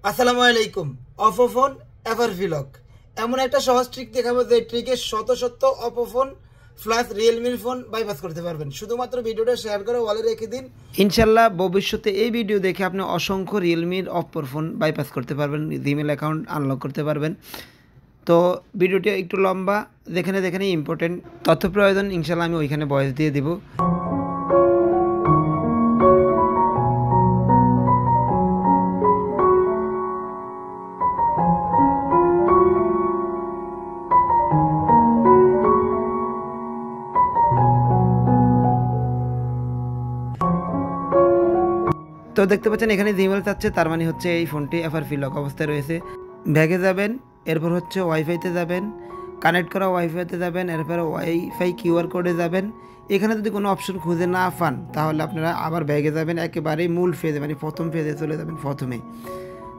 আসসালামু আলাইকুম। Oppo phone এভারভি lock এমন একটা সহজ ট্রিক দেখাবো যে ট্রিকে শত শত অপো ফোন প্লাস রিয়েলমির ফোন বাইপাস করতে পারবেন। শুধুমাত্র ভিডিওটা শেয়ার করে ওয়ালে রেখে দিন। ইনশাল্লাহ ভবিষ্যতে এই ভিডিও দেখে আপনি অসংখ্য রিয়েলমির অপোর ফোন বাইপাস করতে পারবেন, জিমেল অ্যাকাউন্ট আনলক করতে পারবেন। তো ভিডিওটি একটু লম্বা, যেখানে যেখানে ইম্পর্টেন্ট তথ্য প্রয়োজন ইনশাল্লাহ আমি ওইখানে ভয়েস দিয়ে দিব। তো দেখতে পাচ্ছেন এখানে জিমেল চাচ্ছে, তার মানে হচ্ছে এই ফোনটি এভারভি লক অবস্থায় রয়েছে। ব্যাগে যাবেন, এরপর হচ্ছে ওয়াইফাইতে যাবেন, কানেক্ট করা ওয়াইফাইতে যাবেন, এরপর ওয়াইফাই কিউআর কোডে যাবেন। এখানে যদি কোনো অপশন খুঁজে না পান তাহলে আপনারা আবার ব্যাগে যাবেন, একেবারেই মূল ফেজে মানে প্রথম ফেজে চলে যাবেন।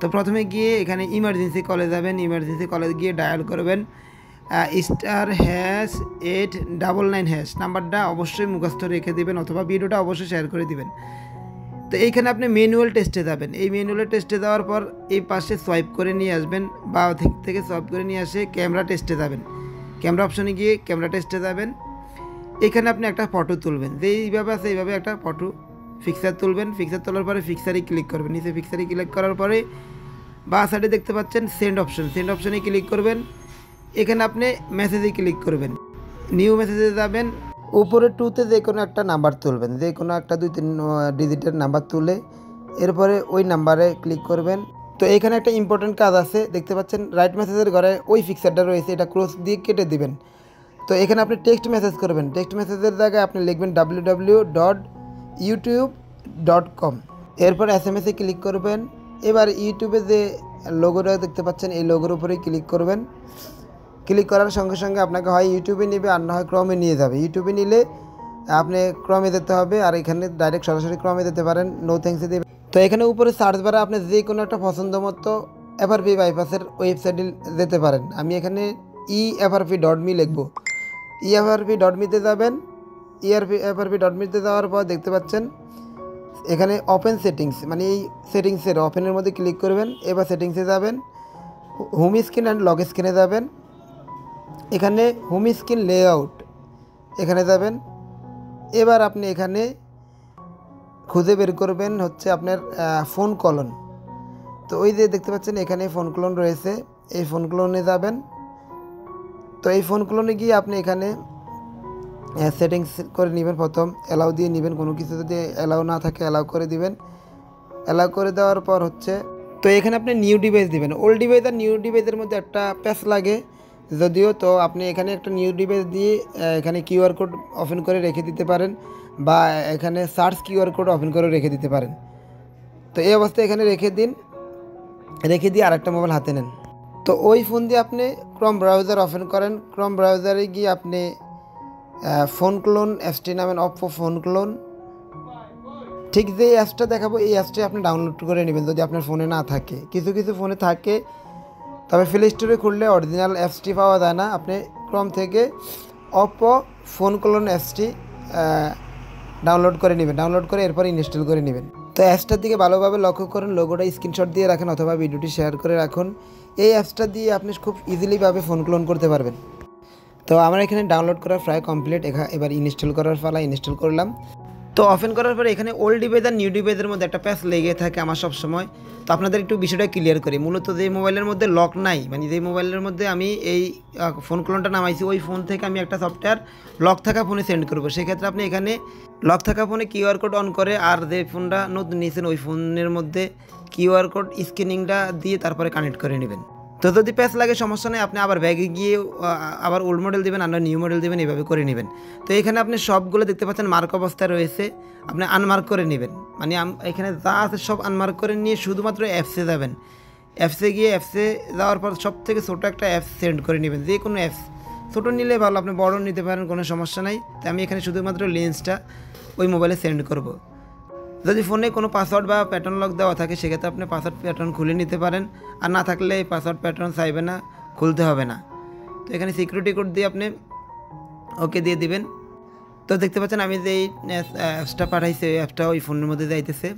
তো প্রথমে গিয়ে এখানে ইমার্জেন্সি কলে যাবেন। ইমার্জেন্সি কলে গিয়ে ডায়াল করবেন *899# নাম্বারটা অবশ্যই মুখস্থ রেখে দিবেন অথবা ভিডিওটা অবশ্যই শেয়ার করে দিবেন। তো এইখানে আপনি ম্যানুয়াল টেস্টে যাবেন। এই ম্যানুয়াল টেস্টে যাওয়ার পর এই পাশে সোয়াইপ করে নিয়ে আসবেন, বা থেকে সোয়াইপ করে নিয়ে আসে ক্যামেরা টেস্টে যাবেন। ক্যামেরা অপশনে গিয়ে ক্যামেরা টেস্টে যাবেন। এখানে আপনি একটা ফটো তুলবেন, যেইভাবে আছে এইভাবে একটা ফটো ফিক্সার তুলবেন। ফিক্সার তোলার পরে ফিক্সারে ক্লিক করবেন। নিচে ফিক্সারে ক্লিক করার পরে বা সাইডে দেখতে পাচ্ছেন সেন্ড অপশন, সেন্ড অপশনে ক্লিক করবেন। এখানে আপনি মেসেজে ক্লিক করবেন, নিউ মেসেজে যাবেন। উপরে টুতে যে কোনো একটা নাম্বার তুলবেন, যে কোনো একটা 2-3 ডিজিটের নাম্বার তুলে এরপরে ওই নাম্বারে ক্লিক করবেন। তো এখানে একটা ইম্পর্টেন্ট কাজ আছে, দেখতে পাচ্ছেন রাইট মেসেজের ঘরে ওই ফিক্সারটা রয়েছে, এটা ক্রস দিয়ে কেটে দিবেন। তো এখানে আপনি টেক্সট মেসেজ করবেন। টেক্সট মেসেজের জায়গায় আপনি লিখবেন www.youtube.com। এরপর SMS-এ ক্লিক করবেন। এবার ইউটিউবে যে লোগোটা দেখতে পাচ্ছেন এই লোগোর উপরেই ক্লিক করবেন। ক্লিক করার সঙ্গে সঙ্গে আপনাকে হয় ইউটিউবে নেবে আর না হয় ক্রমে নিয়ে যাবে। ইউটিউবে নিলে আপনি ক্রমে যেতে হবে, আর এখানে ডাইরেক্ট সরাসরি ক্রমে যেতে পারেন, নো থ্যাঙ্কসে দেবে। তো এখানে উপরে সার্চ বারে আপনি যে কোনো একটা পছন্দ মতো এভারভি বাইপাসের ওয়েবসাইটে যেতে পারেন। আমি এখানে eavrv.me লিখব। eavrv.me-তে যাবেন। eavrv.me-তে যাওয়ার পর দেখতে পাচ্ছেন এখানে ওপেন সেটিংস, মানে এই সেটিংসের ওপেনের মধ্যে ক্লিক করবেন। এবার সেটিংসে যাবেন, হোম স্ক্রিন অ্যান্ড লক স্ক্রিনে যাবেন। এখানে হোম স্ক্রিন লেআউট এখানে যাবেন। এবার আপনি এখানে খুঁজে বের করবেন হচ্ছে আপনার ফোন কলন। তো ওই যে দেখতে পাচ্ছেন এখানে ফোন কলন রয়েছে, এই ফোন কলনে যাবেন। তো এই ফোন কলনে গিয়ে আপনি এখানে সেটিংস করে নেবেন। প্রথম অ্যালাউ দিয়ে নেবেন, কোনো কিছু যদি অ্যালাউ না থাকে অ্যালাউ করে দিবেন। অ্যালাউ করে দেওয়ার পর হচ্ছে তো এখানে আপনি নিউ ডিভাইস দিবেন। ওল্ড ডিভাইস আর নিউ ডিভাইসের মধ্যে একটা প্যাচ লাগে যদিও, তো আপনি এখানে একটা নিউ ডিভাইস দিয়ে এখানে কিউআর কোড ওপেন করে রেখে দিতে পারেন, বা এখানে সার্চ কিউআর কোড ওপেন করে রেখে দিতে পারেন। তো এই অবস্থায় এখানে রেখে দিন, রেখে দিয়ে আরেকটা মোবাইল হাতে নেন। তো ওই ফোন দিয়ে আপনি ক্রোম ব্রাউজার ওপেন করেন। ক্রোম ব্রাউজারে গিয়ে আপনি ফোন ক্লোন অ্যাপসটি নামেন, অপো ফোন ক্লোন। ঠিক যে অ্যাপসটা দেখাবো এই অ্যাপসটি আপনি ডাউনলোড করে নেবেন যদি আপনার ফোনে না থাকে। কিছু কিছু ফোনে থাকে, তবে প্লে স্টোরে খুললে অরিজিনাল অ্যাপসটি পাওয়া যায় না। আপনি ক্রোম থেকে অপো ফোন ক্লোন অ্যাপসটি ডাউনলোড করে নেবেন। ডাউনলোড করে এরপর ইনস্টল করে নেবেন। তো অ্যাপসটার দিকে ভালোভাবে লক্ষ্য করুন, লোগোটা স্ক্রিনশট দিয়ে রাখেন অথবা ভিডিওটি শেয়ার করে রাখুন। এই অ্যাপসটা দিয়ে আপনি খুব ইজিলিভাবে ফোন ক্লোন করতে পারবেন। তো আমরা এখানে ডাউনলোড করা প্রায় কমপ্লিট। এবার ইনস্টল করার পালা, ইনস্টল করলাম। তো ওপেন করার পরে এখানে ওল্ড ডিভাইস আর নিউ ডিভাইসের মধ্যে একটা প্যাচ লেগে থাকে আমার সব সময়। তো আপনাদের একটু বিষয়টা ক্লিয়ার করি। মূলত যে মোবাইলের মধ্যে লক নাই, মানে যে মোবাইলের মধ্যে আমি এই ফোন ক্লোনটা নামাইছি ওই ফোন থেকে আমি একটা সফটওয়্যার লক থাকা ফোনে সেন্ড করবো। সেক্ষেত্রে আপনি এখানে লক থাকা ফোনে কিউআর কোড অন করে, আর যে ফোনটা নতুন নিয়েছেন ওই ফোনের মধ্যে কিউআর কোড স্ক্যানিংটা দিয়ে তারপরে কানেক্ট করে নেবেন। তো যদি প্যাচ লাগে সমস্যা নেই, আপনি আবার ব্যাগে গিয়ে আবার ওল্ড মডেল দেবেন, আমরা নিউ মডেল দেবেন, এইভাবে করে নেবেন। তো এখানে আপনি সবগুলো দেখতে পাচ্ছেন মার্ক অবস্থায় রয়েছে, আপনি আনমার্ক করে নেবেন। মানে এখানে যা আছে সব আনমার্ক করে নিয়ে শুধুমাত্র অ্যাপসে যাবেন। অ্যাপসে গিয়ে অ্যাপসে যাওয়ার পর সব থেকে ছোটো একটা অ্যাপস সেন্ড করে নেবেন। যে কোনো অ্যাপস, ছোটো নিলে ভালো, আপনি বড় নিতে পারেন, কোনো সমস্যা নাই। তো আমি এখানে শুধুমাত্র লেন্সটা ওই মোবাইলে সেন্ড করব। যদি ফোনে কোনো পাসওয়ার্ড বা প্যাটার্ন লক দেওয়া থাকে সেক্ষেত্রে আপনি পাসওয়ার্ড প্যাটার্ন খুলে নিতে পারেন, আর না থাকলে এই পাসওয়ার্ড প্যাটার্ন চাইবে না, খুলতে হবে না। তো এখানে সিকিউরিটি কোড দিয়ে আপনি ওকে দিয়ে দিবেন। তো দেখতে পাচ্ছেন আমি যে এই অ্যাপসটা পাঠাইছি ওই অ্যাপটা ওই ফোনের মধ্যে যাইতেছে।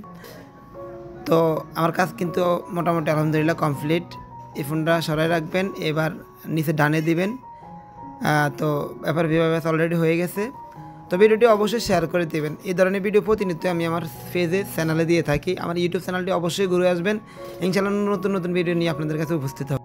তো আমার কাজ কিন্তু মোটামুটি আলহামদুলিল্লাহ কমপ্লিট। এই ফোনটা সরাই রাখবেন, এবার নিচে ডানে দিবেন। তো ব্যাপার ভিভাবেস অলরেডি হয়ে গেছে। তো ভিডিওটি অবশ্যই শেয়ার করে দেবেন। এই ধরনের ভিডিও প্রতিনিয়ত আমি আমার পেজে চ্যানেলে দিয়ে থাকি। আমার ইউটিউব চ্যানেলটি অবশ্যই ঘুরে আসবেন, ইনশাআল্লাহ নতুন নতুন ভিডিও নিয়ে আপনাদের কাছে উপস্থিত হবে।